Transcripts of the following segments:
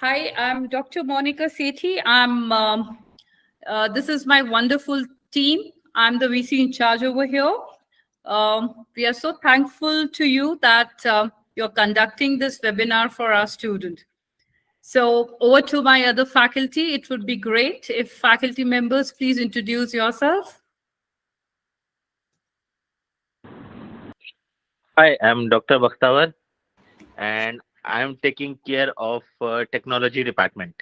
Hi, I'm Dr. Monica Sethi. This is my wonderful team. I'm the VC in charge over here. We are so thankful to you that you're conducting this webinar for our student. So over to my other faculty. It would be great if faculty members please introduce yourself. Hi, I'm Dr. Bakhtawar and I'm taking care of technology department.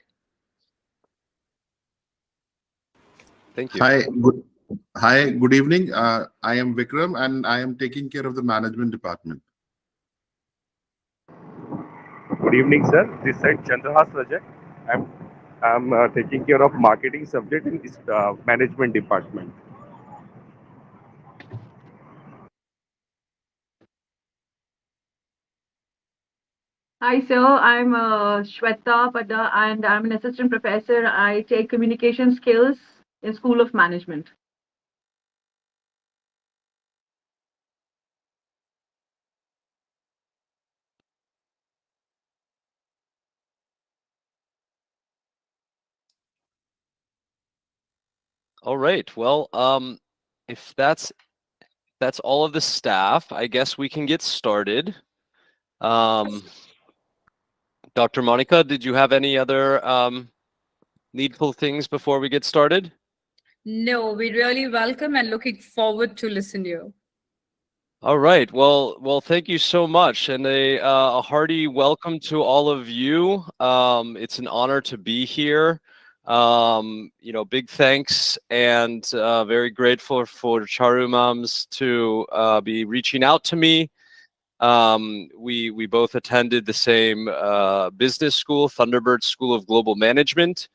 Thank you. Hi, good evening. I am Vikram and I am taking care of the management department. Good evening, sir. This is Chandrahas Rajak. I'm taking care of marketing subject in this management department. Hi, sir. I'm Shweta Pada, and I'm an assistant professor. I take communication skills in School of Management. All right. Well, if that's all of the staff, I guess we can get started. Dr. Monica, did you have any other needful things before we get started? No, we really welcome and looking forward to listen to you. All right. Well, thank you so much, and a hearty welcome to all of you. It's an honor to be here. Big thanks and very grateful for Charu Moms to be reaching out to me. We both attended the same business school, Thunderbird School of Global Management,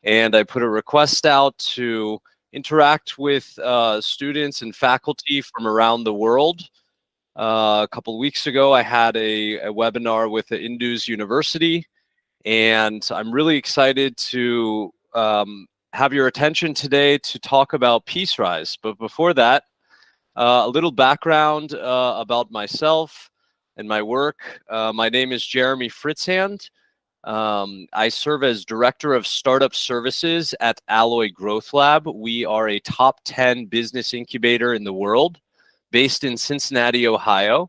and I put a request out to interact with students and faculty from around the world. A couple of weeks ago, I had a webinar with the Indus University, and I'm really excited to have your attention today to talk about PeaceRise. But before that, a little background about myself and my work. My name is Jeremy Fritzhand. I serve as Director of Startup Services at Alloy Growth Lab. We are a top 10 business incubator in the world, based in Cincinnati, Ohio.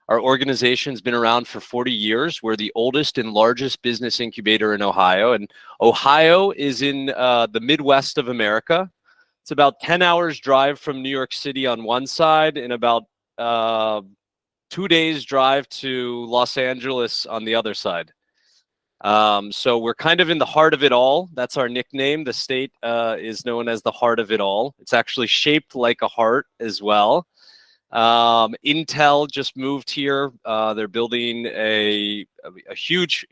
Our organization's been around for 40 years. We're the oldest and largest business incubator in Ohio. And Ohio is in the Midwest of America. It's about 10 hours drive from New York City on one side and about 2 days drive to Los Angeles on the other side. So we're kind of in the heart of it all. That's our nickname. The state is known as the heart of it all. It's actually shaped like a heart as well. Intel just moved here. They're building a huge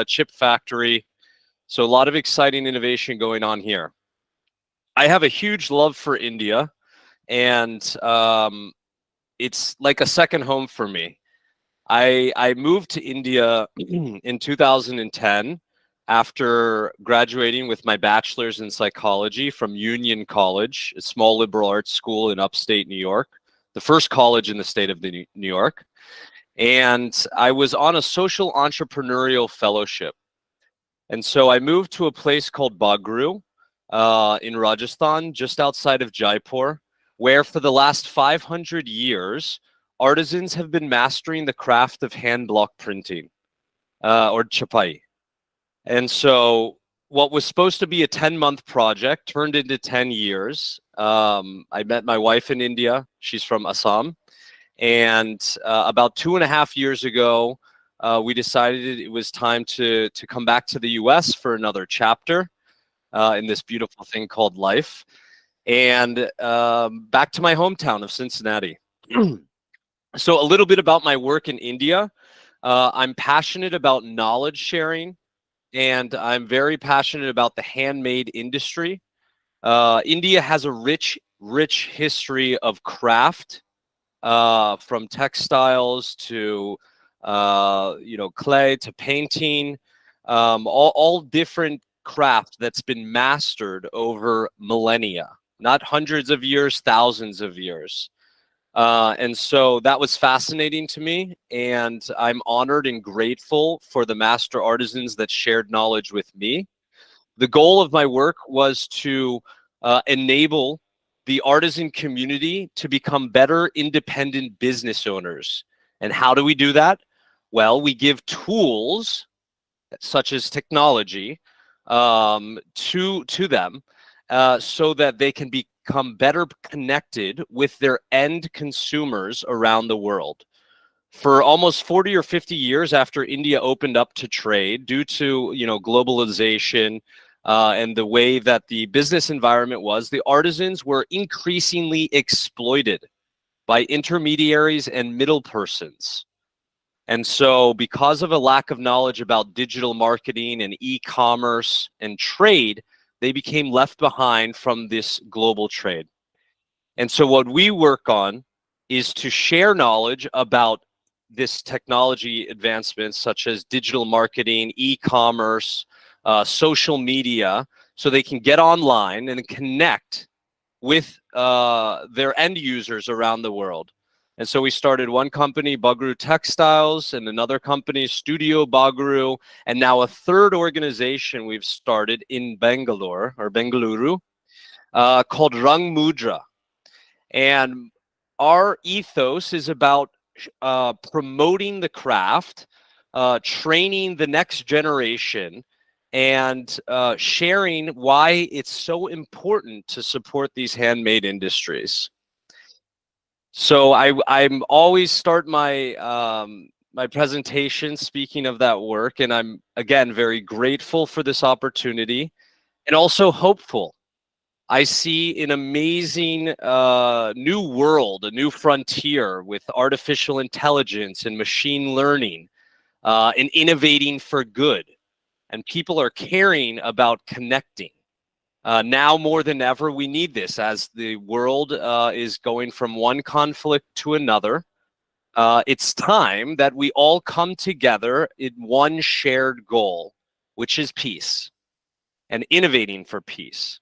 chip factory. So a lot of exciting innovation going on here. I have a huge love for India, and it's like a second home for me. I moved to India in 2010 after graduating with my bachelor's in psychology from Union College, a small liberal arts school in upstate New York, the first college in the state of New York. And I was on a social entrepreneurial fellowship. And so I moved to a place called Bagru in Rajasthan, just outside of Jaipur, where for the last 500 years, artisans have been mastering the craft of hand block printing, or chapai. And so what was supposed to be a 10-month project turned into 10 years. I met my wife in India. She's from Assam. And about 2.5 years ago, we decided it was time to come back to the US for another chapter in this beautiful thing called life. And back to my hometown of Cincinnati. So a little bit about my work in India. I'm passionate about knowledge sharing, and I'm very passionate about the handmade industry. India has a rich history of craft, from textiles to clay to painting, all different craft that's been mastered over millennia, not hundreds of years, thousands of years. And so that was fascinating to me, and I'm honored and grateful for the master artisans that shared knowledge with me. The goal of my work was to enable the artisan community to become better independent business owners. And how do we do that? Well, we give tools such as technology to them so that they can become better connected with their end consumers around the world. For almost 40 or 50 years after India opened up to trade, due to globalization and the way that the business environment was, the artisans were increasingly exploited by intermediaries and middle persons. And so because of a lack of knowledge about digital marketing and e-commerce and trade, they became left behind from this global trade. And so what we work on is to share knowledge about this technology advancements such as digital marketing, e-commerce, social media, so they can get online and connect with their end users around the world. And so we started one company, Bagru Textiles, and another company, Studio Bagru, and now a third organization we've started in Bangalore or Bengaluru called Rang Mudra. And our ethos is about promoting the craft, training the next generation, and sharing why it's so important to support these handmade industries. So I'm always start my my presentation speaking of that work, and I'm again very grateful for this opportunity and also hopeful. I see an amazing new world, a new frontier with artificial intelligence and machine learning and innovating for good. And people are caring about connecting. Now more than ever, we need this as the world is going from one conflict to another. It's time that we all come together in one shared goal, which is peace and innovating for peace.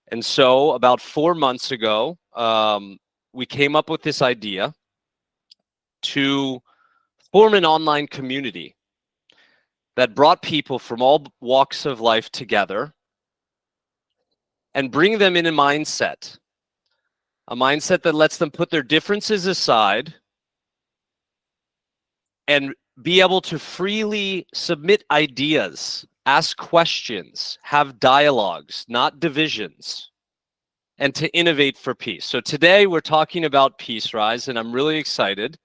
And so about 4 months ago, we came up with this idea to form an online community that brought people from all walks of life together and bring them in a mindset that lets them put their differences aside and be able to freely submit ideas, ask questions, have dialogues, not divisions, and to innovate for peace. So today we're talking about PeaceRise, and I'm really excited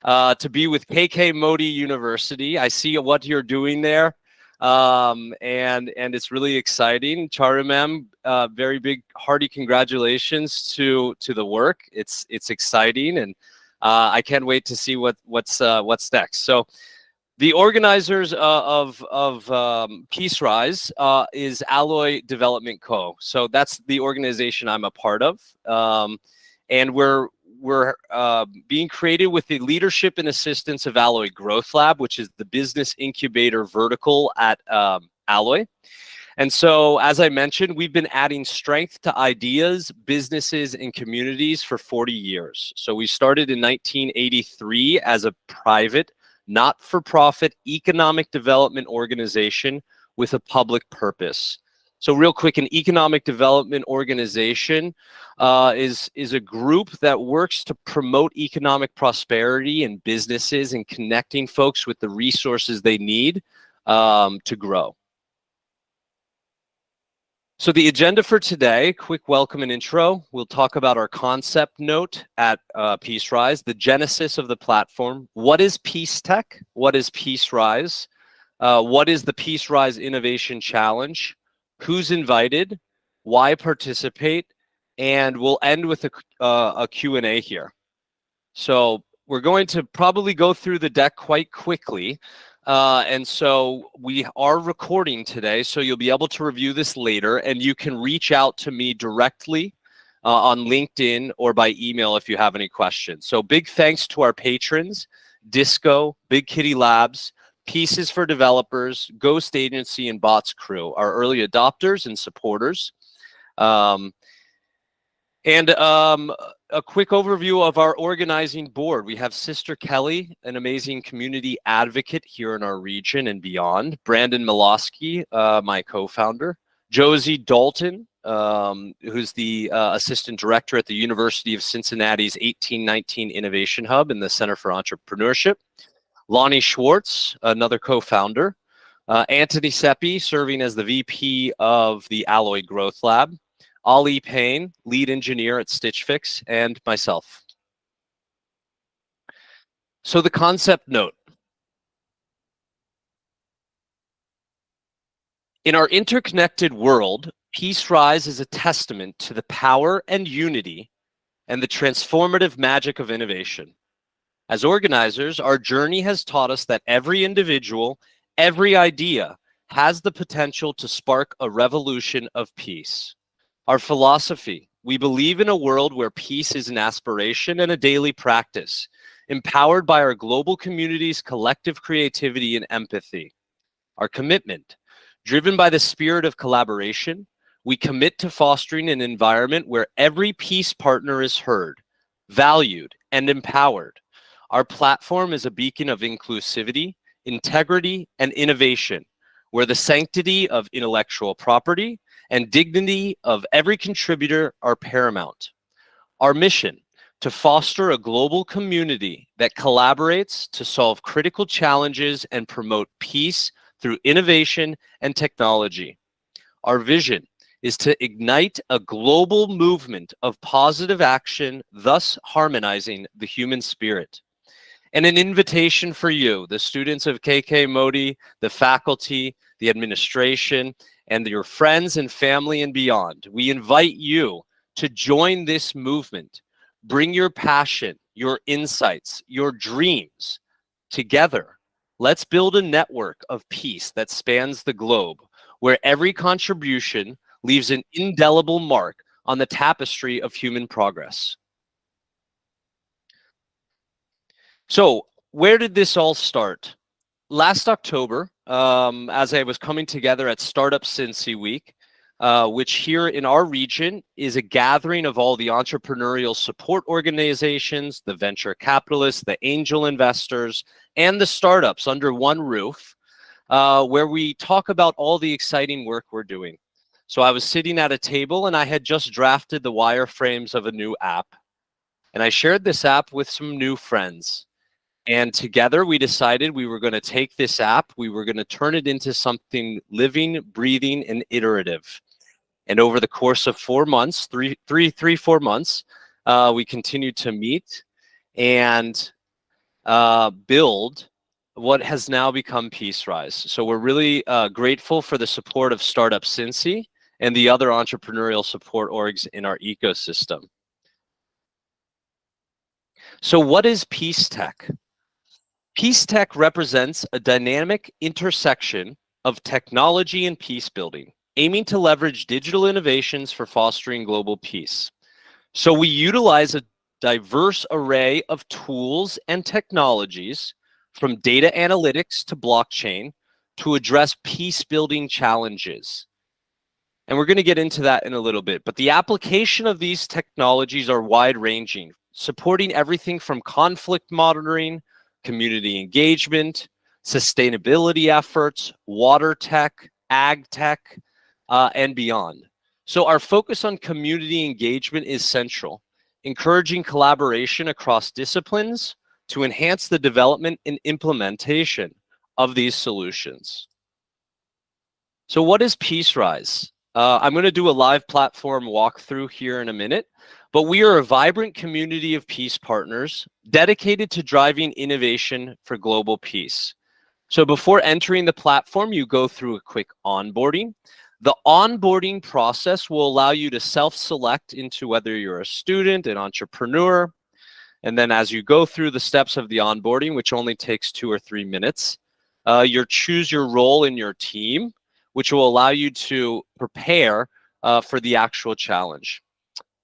to be with KK Modi University. I see what you're doing there, and it's really exciting. Charu ma'am, very big hearty congratulations to the work. It's exciting, and I can't wait to see what's next. So the organizers of PeaceRise is Alloy Development Co. So that's the organization I'm a part of, and we're being created with the leadership and assistance of Alloy Growth Lab, which is the business incubator vertical at Alloy. And so, as I mentioned, we've been adding strength to ideas, businesses, and communities for 40 years. So we started in 1983 as a private, not-for-profit economic development organization with a public purpose. So real quick, an economic development organization is a group that works to promote economic prosperity in businesses and connecting folks with the resources they need to grow. So the agenda for today, quick welcome and intro. We'll talk about our concept note at PeaceRise, the genesis of the platform. What is Peace Tech? What is PeaceRise? What is the PeaceRise Innovation Challenge? Who's invited? Why participate? And we'll end with a Q&A here. So we're going to probably go through the deck quite quickly. And so we are recording today, so you'll be able to review this later, and you can reach out to me directly on LinkedIn or by email if you have any questions. So big thanks to our patrons, Disco, Big Kitty Labs, Pieces for Developers, Ghost Agency, and Bots Crew, our early adopters and supporters. And a quick overview of our organizing board. We have Sister Kelly, an amazing community advocate here in our region and beyond. Brandon Milosky, my co-founder. Josie Dalton, who's the assistant director at the University of Cincinnati's 1819 Innovation Hub in the Center for Entrepreneurship. Lonnie Schwartz, another co-founder. Anthony Seppi, serving as the VP of the Alloy Growth Lab. Ali Payne, lead engineer at Stitch Fix, and myself. So the concept note. In our interconnected world, PeaceRise is a testament to the power and unity and the transformative magic of innovation. As organizers, our journey has taught us that every individual, every idea has the potential to spark a revolution of peace. Our philosophy: we believe in a world where peace is an aspiration and a daily practice, empowered by our global community's collective creativity and empathy. Our commitment: driven by the spirit of collaboration, we commit to fostering an environment where every peace partner is heard, valued, and empowered. Our platform is a beacon of inclusivity, integrity, and innovation, where the sanctity of intellectual property and dignity of every contributor are paramount. Our mission: to foster a global community that collaborates to solve critical challenges and promote peace through innovation and technology. Our vision is to ignite a global movement of positive action, thus harmonizing the human spirit. And an invitation for you, the students of KK Modi, the faculty, the administration, and your friends and family and beyond. We invite you to join this movement. Bring your passion, your insights, your dreams together. Let's build a network of peace that spans the globe, where every contribution leaves an indelible mark on the tapestry of human progress. So, where did this all start? Last October, as I was coming together at Startup Cincy Week, which here in our region is a gathering of all the entrepreneurial support organizations, the venture capitalists, the angel investors, and the startups under one roof, where we talk about all the exciting work we're doing. So I was sitting at a table and I had just drafted the wireframes of a new app. And I shared this app with some new friends. And together we decided we were going to take this app, we were going to turn it into something living, breathing, and iterative. And over the course of 4 months, 4 months, we continued to meet and build what has now become PeaceRise. So we're really grateful for the support of Startup Cincy and the other entrepreneurial support orgs in our ecosystem. So what is Peace Tech? Peace Tech represents a dynamic intersection of technology and peace building, aiming to leverage digital innovations for fostering global peace. So we utilize a diverse array of tools and technologies, from data analytics to blockchain, to address peace building challenges. And we're going to get into that in a little bit, but the application of these technologies are wide ranging, supporting everything from conflict monitoring, community engagement, sustainability efforts, water tech, ag tech, and beyond. So our focus on community engagement is central, encouraging collaboration across disciplines to enhance the development and implementation of these solutions. So what is PeaceRise? I'm going to do a live platform walkthrough here in a minute, but we are a vibrant community of peace partners dedicated to driving innovation for global peace. So before entering the platform, you go through a quick onboarding. The onboarding process will allow you to self-select into whether you're a student, an entrepreneur, and then as you go through the steps of the onboarding, which only takes 2 or 3 minutes, you choose your role in your team, which will allow you to prepare for the actual challenge.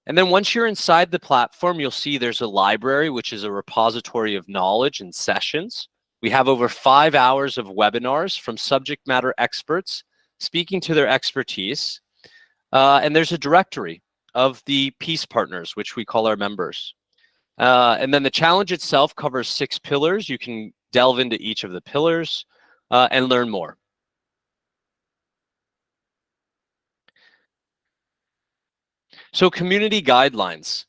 And then once you're inside the platform, you'll see there's a library, which is a repository of knowledge and sessions. We have over 5 hours of webinars from subject matter experts speaking to their expertise. And there's a directory of the peace partners, which we call our members. And then the challenge itself covers 6 pillars. You can delve into each of the pillars and learn more. So community guidelines.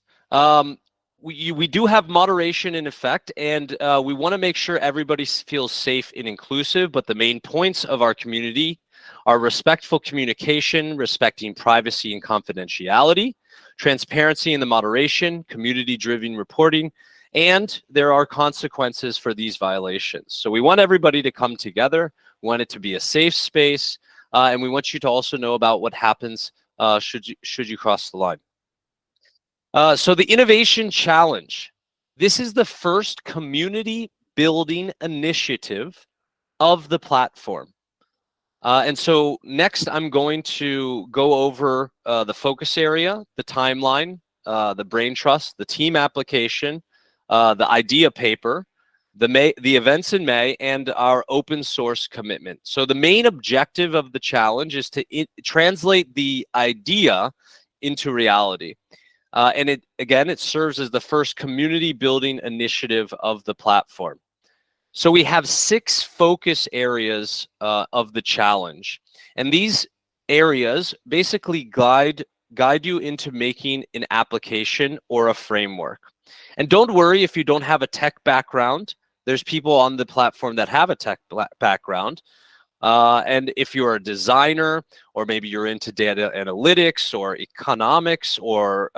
We do have moderation in effect, and we want to make sure everybody feels safe and inclusive, but the main points of our community are respectful communication, respecting privacy and confidentiality, transparency in the moderation, community-driven reporting, and there are consequences for these violations. So we want everybody to come together, we want it to be a safe space, and we want you to also know about what happens should you cross the line. So the Innovation Challenge. This is the first community building initiative of the platform. And so next I'm going to go over the focus area, the timeline, the brain trust, the team application, the idea paper, the events in May, and our open source commitment. So the main objective of the challenge is to translate the idea into reality. And it serves as the first community building initiative of the platform. So we have 6 focus areas of the challenge. And these areas basically guide you into making an application or a framework. And don't worry if you don't have a tech background. There's people on the platform that have a tech background. And if you're a designer, or maybe you're into data analytics or economics or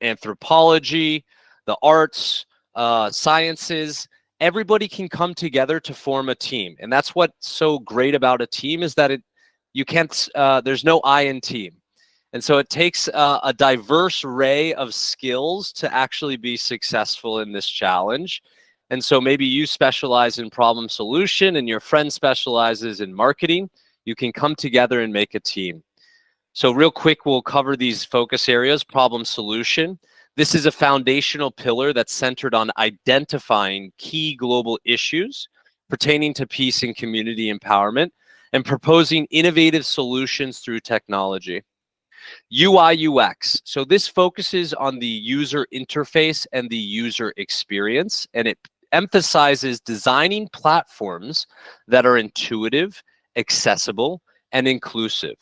anthropology, the arts, sciences, everybody can come together to form a team. And that's what's so great about a team, is that there's no I in team. And so it takes a diverse array of skills to actually be successful in this challenge. And so maybe you specialize in problem solution and your friend specializes in marketing. You can come together and make a team. So real quick, we'll cover these focus areas. Problem solution. This is a foundational pillar that's centered on identifying key global issues pertaining to peace and community empowerment and proposing innovative solutions through technology. UI UX. So this focuses on the user interface and the user experience, and it emphasizes designing platforms that are intuitive, accessible, and inclusive.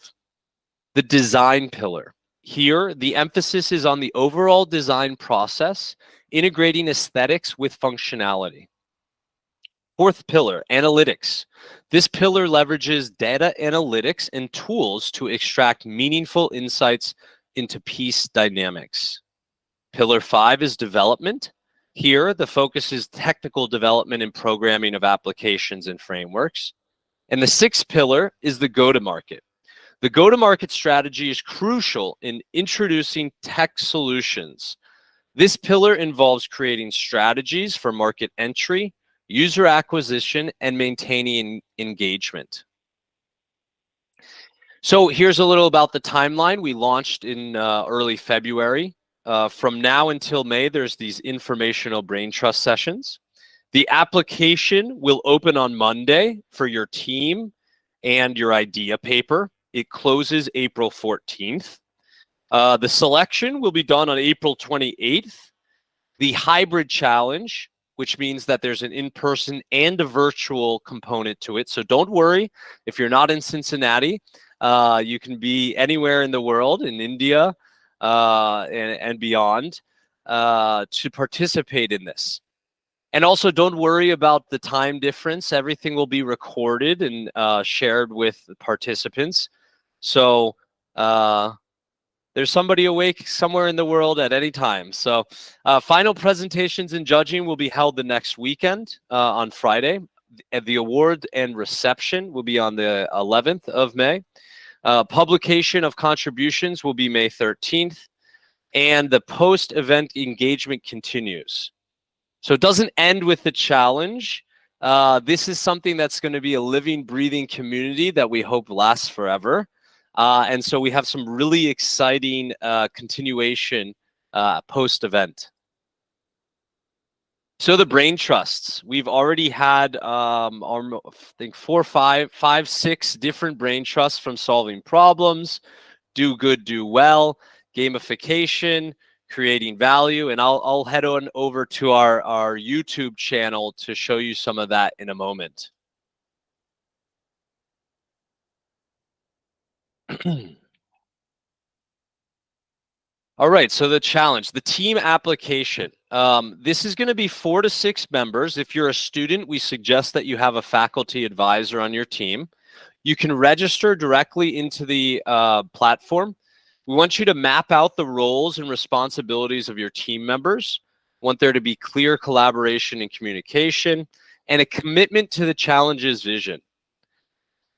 The design pillar. Here, the emphasis is on the overall design process, integrating aesthetics with functionality. 4th pillar, analytics. This pillar leverages data analytics and tools to extract meaningful insights into peace dynamics. Pillar 5 is development. Here, the focus is technical development and programming of applications and frameworks. And the 6th pillar is the go-to-market. The go-to-market strategy is crucial in introducing tech solutions. This pillar involves creating strategies for market entry, user acquisition, and maintaining engagement. So here's a little about the timeline. We launched in early February. From now until May, there's these informational brain trust sessions. The application will open on Monday for your team and your idea paper. It closes April 14th. The selection will be done on April 28th. The hybrid challenge, which means that there's an in-person and a virtual component to it. So don't worry if you're not in Cincinnati. You can be anywhere in the world, in India and beyond, to participate in this. And also don't worry about the time difference. Everything will be recorded and shared with the participants. So there's somebody awake somewhere in the world at any time. So final presentations and judging will be held the next weekend on Friday. The award and reception will be on the 11th of May. Publication of contributions will be May 13th. And the post-event engagement continues. So it doesn't end with the challenge. This is something that's going to be a living, breathing community that we hope lasts forever. And so we have some really exciting continuation post-event. So the brain trusts. We've already had, I think 4, 5, 6 different brain trusts, from solving problems, do good, do well, gamification, creating value, and I'll head on over to our YouTube channel to show you some of that in a moment. All right, so the challenge, the team application. This is going to be 4 to 6 members. If you're a student, we suggest that you have a faculty advisor on your team. You can register directly into the platform. We want you to map out the roles and responsibilities of your team members. We want there to be clear collaboration and communication and a commitment to the challenge's vision.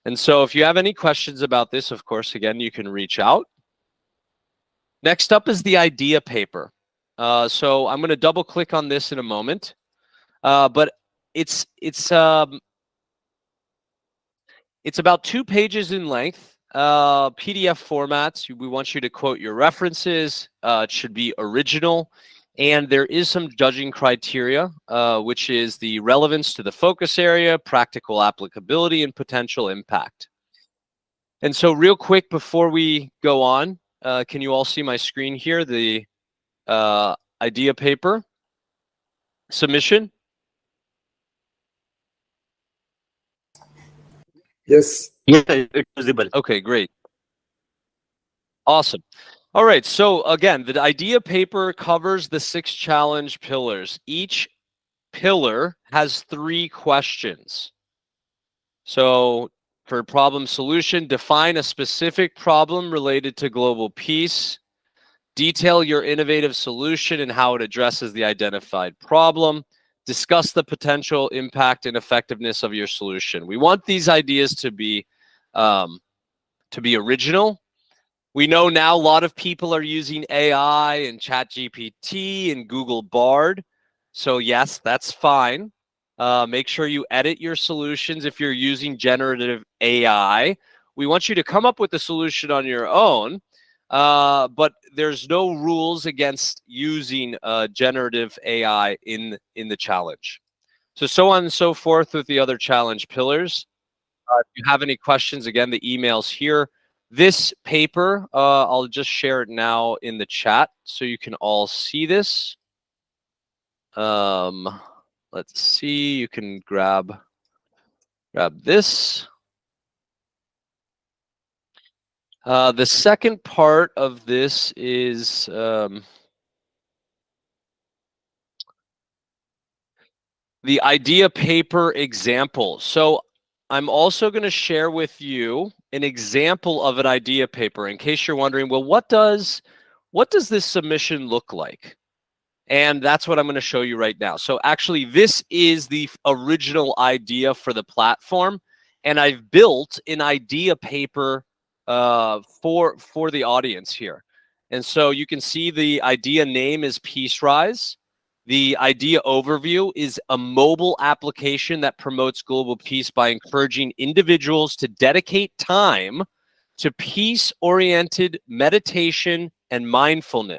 And so if you have any questions about this, of course, again, you can reach out. Next up is the idea paper. So I'm going to double click on this in a moment, but it's about 2 pages in length. PDF formats. We want you to quote your references. It should be original, and there is some judging criteria, which is the relevance to the focus area, practical applicability, and potential impact. And so, real quick before we go on, can you all see my screen here? The idea paper submission. Yes. Yes, it's visible. Okay, great. Awesome. All right. So again, the idea paper covers the 6 challenge pillars. Each pillar has 3 questions. So for problem solution, define a specific problem related to global peace. Detail your innovative solution and how it addresses the identified problem. Discuss the potential impact and effectiveness of your solution. We want these ideas to be original. We know now a lot of people are using AI and ChatGPT and Google Bard. So yes, that's fine. Make sure you edit your solutions if you're using generative AI. We want you to come up with the solution on your own, but there's no rules against using generative AI in the challenge. So on and so forth with the other challenge pillars. If you have any questions, again, the email's here. This paper, I'll just share it now in the chat so you can all see this. Let's see, you can grab this. The second part of this is the idea paper example. So I'm also going to share with you an example of an idea paper in case you're wondering, well, what does this submission look like? And that's what I'm going to show you right now. So actually, this is the original idea for the platform, and I've built an idea paper for the audience here. And so you can see the idea name is PeaceRise. The idea overview is a mobile application that promotes global peace by encouraging individuals to dedicate time to peace-oriented meditation and mindfulness,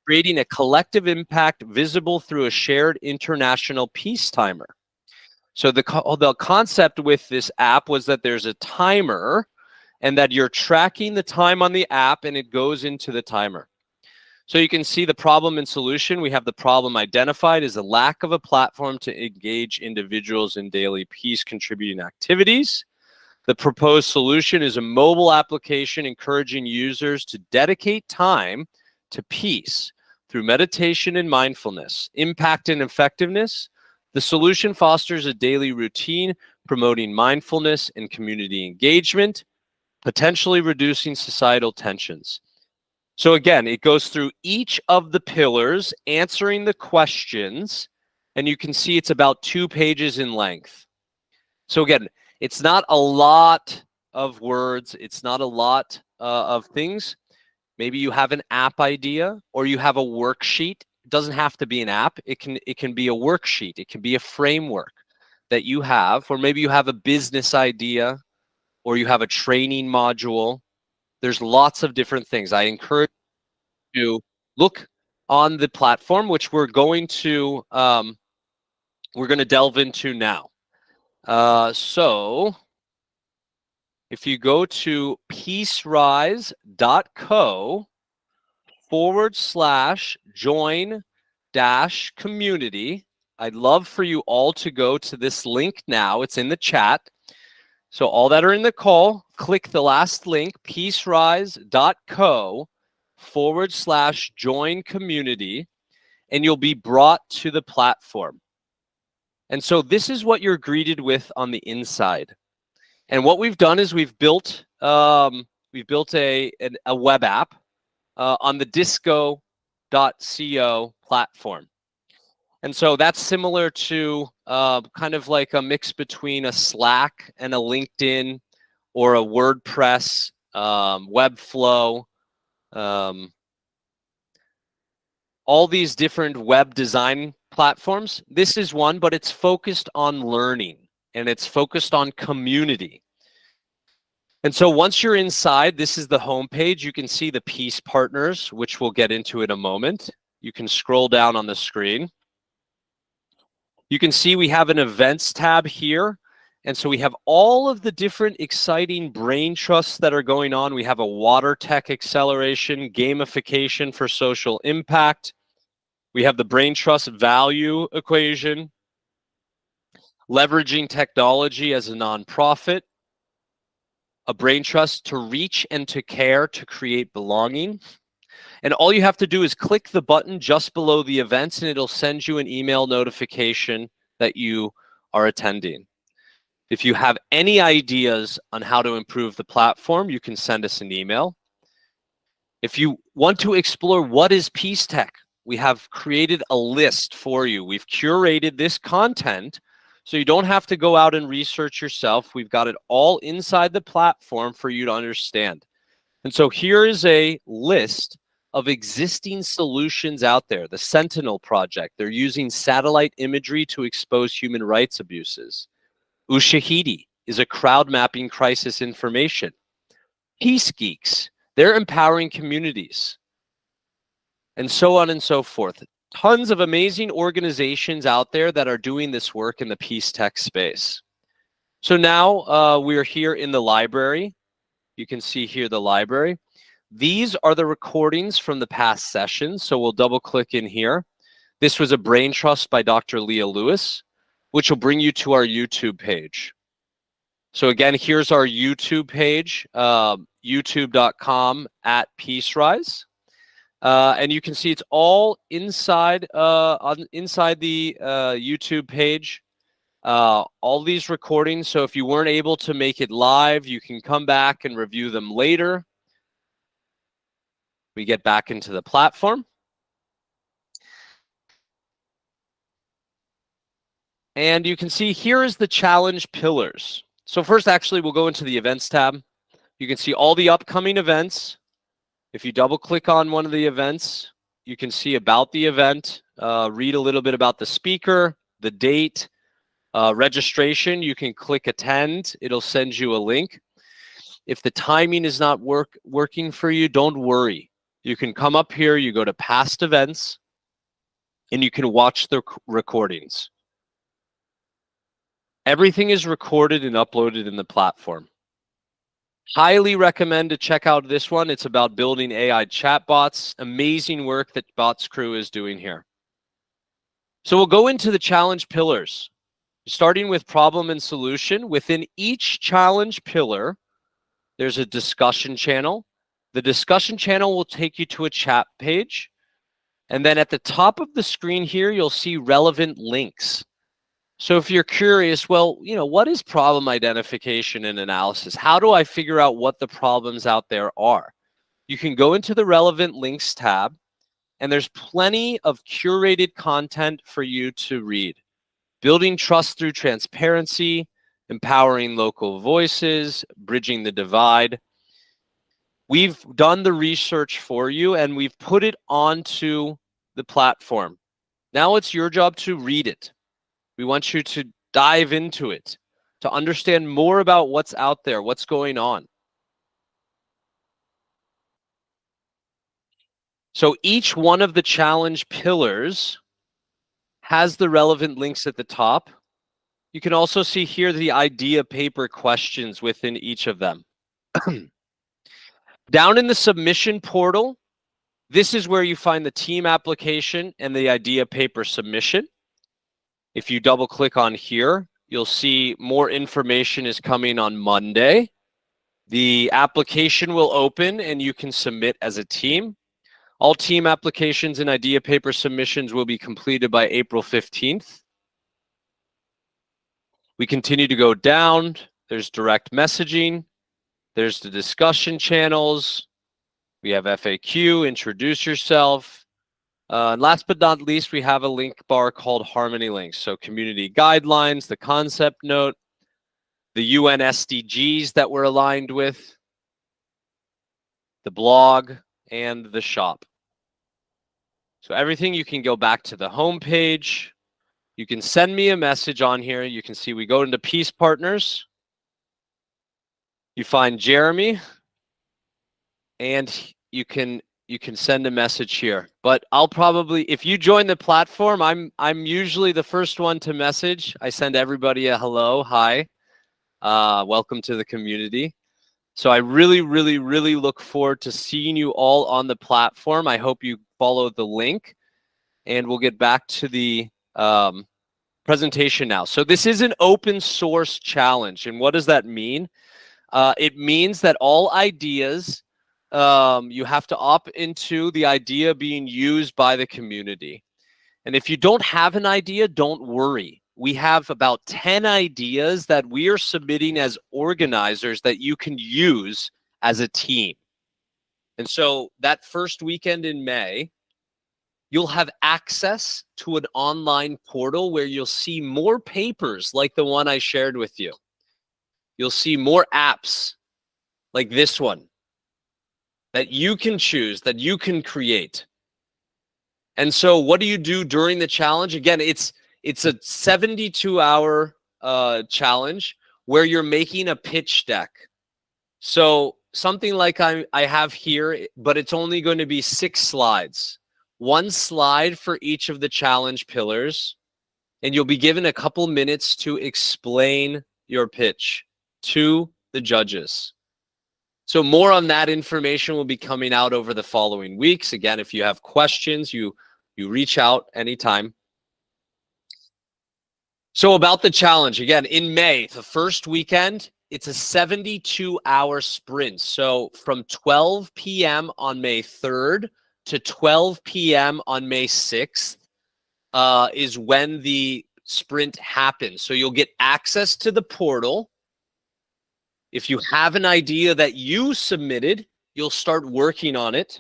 creating a collective impact visible through a shared international peace timer. So the concept with this app was that there's a timer and that you're tracking the time on the app and it goes into the timer. So you can see the problem and solution. We have the problem identified as a lack of a platform to engage individuals in daily peace contributing activities. The proposed solution is a mobile application encouraging users to dedicate time to peace through meditation and mindfulness. Impact and effectiveness. The solution fosters a daily routine promoting mindfulness and community engagement, potentially reducing societal tensions. So again, it goes through each of the pillars, answering the questions, and you can see it's about 2 pages in length. So again, it's not a lot of words. It's not a lot of things. Maybe you have an app idea or you have a worksheet. It doesn't have to be an app. It can be a worksheet. It can be a framework that you have, or maybe you have a business idea or you have a training module. There's lots of different things. I encourage you to look on the platform, which we're going to delve into now. So if you go to peacerise.co, /join-community. I'd love for you all to go to this link now. It's in the chat. So all that are in the call, click the last link, peacerise.co/join-community, and you'll be brought to the platform. And so this is what you're greeted with on the inside. And what we've done is we've built a web app on the disco.co platform. And so that's similar to kind of like a mix between a Slack and a LinkedIn or a WordPress, Webflow, all these different web design platforms. This is one, but it's focused on learning and it's focused on community. And so once you're inside, this is the homepage. You can see the Peace Partners, which we'll get into in a moment. You can scroll down on the screen. You can see we have an events tab here. And so we have all of the different exciting brain trusts that are going on. We have a water tech acceleration, gamification for social impact. We have the brain trust value equation, leveraging technology as a nonprofit, a brain trust to reach and to care to create belonging. And all you have to do is click the button just below the events and it'll send you an email notification that you are attending. If you have any ideas on how to improve the platform, you can send us an email. If you want to explore what is Peace Tech, we have created a list for you. We've curated this content so you don't have to go out and research yourself. We've got it all inside the platform for you to understand. And so here is a list of existing solutions out there. The Sentinel Project, they're using satellite imagery to expose human rights abuses. Ushahidi is a crowd mapping crisis information. Peace Geeks, they're empowering communities. And so on and so forth. Tons of amazing organizations out there that are doing this work in the peace tech space. So now we're here in the library. You can see here the library. These are the recordings from the past sessions. So we'll double click in here. This was a brain trust by Dr. Leah Lewis, which will bring you to our YouTube page. So again, here's our YouTube page, youtube.com/PeaceRise. And you can see it's all inside inside the YouTube page. All these recordings. So if you weren't able to make it live, you can come back and review them later. We get back into the platform. And you can see here is the challenge pillars. So first, actually, we'll go into the events tab. You can see all the upcoming events. If you double click on one of the events, you can see about the event, read a little bit about the speaker, the date, registration. You can click attend. It'll send you a link. If the timing is not working for you, don't worry. You can come up here, you go to past events, and you can watch the recordings. Everything is recorded and uploaded in the platform. Highly recommend to check out this one. It's about building AI chatbots. Amazing work that Bots Crew is doing here. So we'll go into the challenge pillars, starting with problem and solution. Within each challenge pillar, there's a discussion channel. The discussion channel will take you to a chat page. And then at the top of the screen here, you'll see relevant links. So if you're curious, well, what is problem identification and analysis? How do I figure out what the problems out there are? You can go into the relevant links tab, and there's plenty of curated content for you to read. Building trust through transparency, empowering local voices, bridging the divide. We've done the research for you, and we've put it onto the platform. Now it's your job to read it. We want you to dive into it, to understand more about what's out there, what's going on. So each one of the challenge pillars has the relevant links at the top. You can also see here the idea paper questions within each of them. Down in the submission portal, This is where you find the team application and the idea paper submission. If you double click on here, you'll see more information is coming on Monday. The application will open and you can submit as a team. All team applications and idea paper submissions will be completed by April 15th. We continue to go down. There's direct messaging. There's the discussion channels. We have FAQ, introduce yourself. And last but not least, we have a link bar called Harmony Links. So community guidelines, the concept note, the UN SDGs that we're aligned with, the blog, and the shop. So everything, you can go back to the home page. You can send me a message on here. You can see we go into Peace Partners. You find Jeremy, and you can send a message here. But I'll probably, if you join the platform, I'm usually the first one to message. I send everybody a hello, hi, welcome to the community. So I really, really, really look forward to seeing you all on the platform. I hope you follow the link, and we'll get back to the presentation now. So this is an open source challenge. And what does that mean? It means that all ideas, you have to opt into the idea being used by the community. And if you don't have an idea, don't worry. We have about 10 ideas that we are submitting as organizers that you can use as a team. And so that first weekend in May, you'll have access to an online portal where you'll see more papers like the one I shared with you. You'll see more apps like this one that you can choose, that you can create. And so what do you do during the challenge? Again, it's a 72-hour challenge where you're making a pitch deck. So something like I have here, but it's only going to be 6 slides. 1 slide for each of the challenge pillars, and you'll be given a couple minutes to explain your pitch to the judges. So more on that information will be coming out over the following weeks. Again, if you have questions, you reach out anytime. So about the challenge, again, in May, the first weekend, it's a 72-hour sprint. So from 12 p.m. on May 3rd to 12 p.m. on May 6th is when the sprint happens. So you'll get access to the portal. If you have an idea that you submitted, you'll start working on it.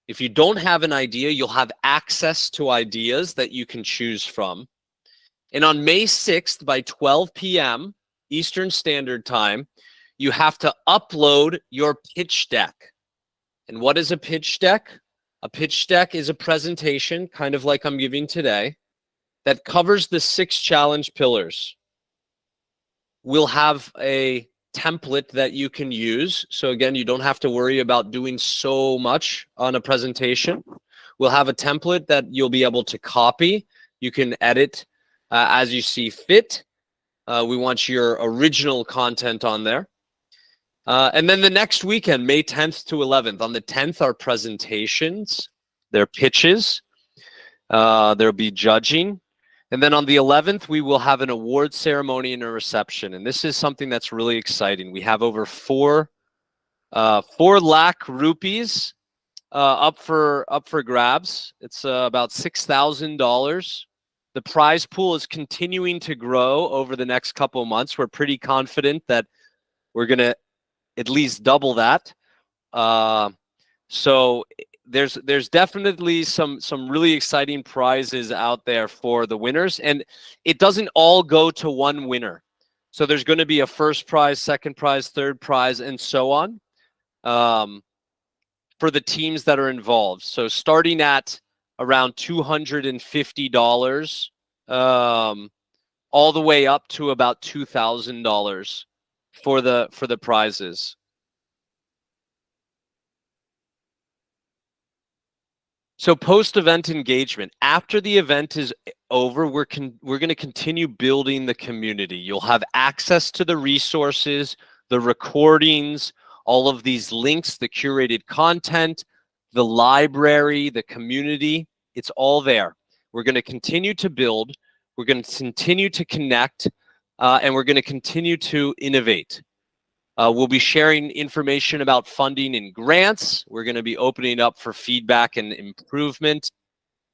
If you don't have an idea, you'll have access to ideas that you can choose from. And on May 6th by 12 p.m. Eastern Standard Time, you have to upload your pitch deck. And what is a pitch deck? A pitch deck is a presentation, kind of like I'm giving today, that covers the 6 challenge pillars. We'll have a template that you can use. So again, you don't have to worry about doing so much on a presentation. We'll have a template that you'll be able to copy. You can edit as you see fit. We want your original content on there. And then the next weekend, May 10th to 11th. On the 10th are presentations, they're pitches, there'll be judging. And then on the 11th, we will have an award ceremony and a reception. And this is something that's really exciting. We have over 4 lakh rupees up for grabs. It's about $6,000. The prize pool is continuing to grow over the next couple of months. We're pretty confident that we're going to at least double that. So there's definitely some really exciting prizes out there for the winners, and it doesn't all go to one winner. So there's going to be a first prize, second prize, third prize, and so on for the teams that are involved. So starting at around $250, all the way up to about $2,000 for the prizes. So post-event engagement. After the event is over, we're going to continue building the community. You'll have access to the resources, the recordings, all of these links, the curated content, the library, the community, it's all there. We're going to continue to build, we're going to continue to connect, and we're going to continue to innovate. We'll be sharing information about funding and grants. We're going to be opening up for feedback and improvement,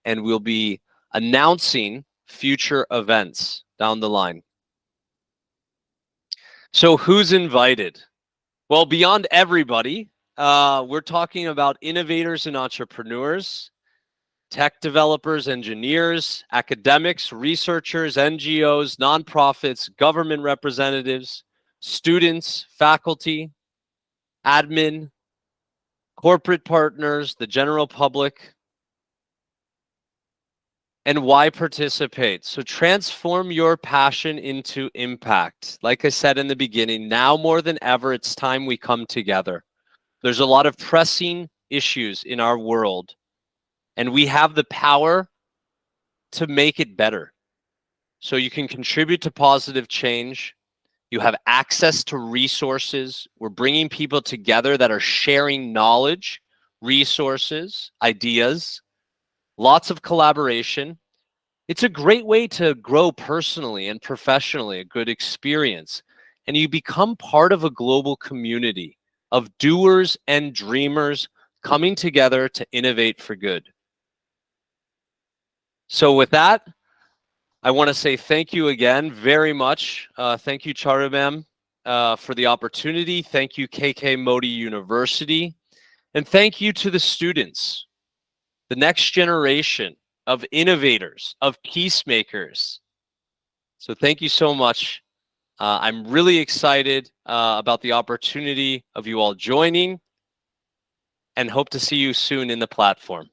and we'll be announcing future events down the line. So who's invited? Well, beyond everybody, we're talking about innovators and entrepreneurs, tech developers, engineers, academics, researchers, NGOs, nonprofits, government representatives, students, faculty, admin, corporate partners, the general public. And why participate? So transform your passion into impact. Like I said in the beginning, now more than ever, it's time we come together. There's a lot of pressing issues in our world, and we have the power to make it better. So you can contribute to positive change. You have access to resources. We're bringing people together that are sharing knowledge, resources, ideas, lots of collaboration. It's a great way to grow personally and professionally, a good experience. And you become part of a global community of doers and dreamers coming together to innovate for good. So with that, I want to say thank you again very much. Thank you, Charu ma'am, for the opportunity. Thank you, KK Modi University. And thank you to the students, the next generation of innovators, of peacemakers. So thank you so much. I'm really excited about the opportunity of you all joining, and hope to see you soon in the platform.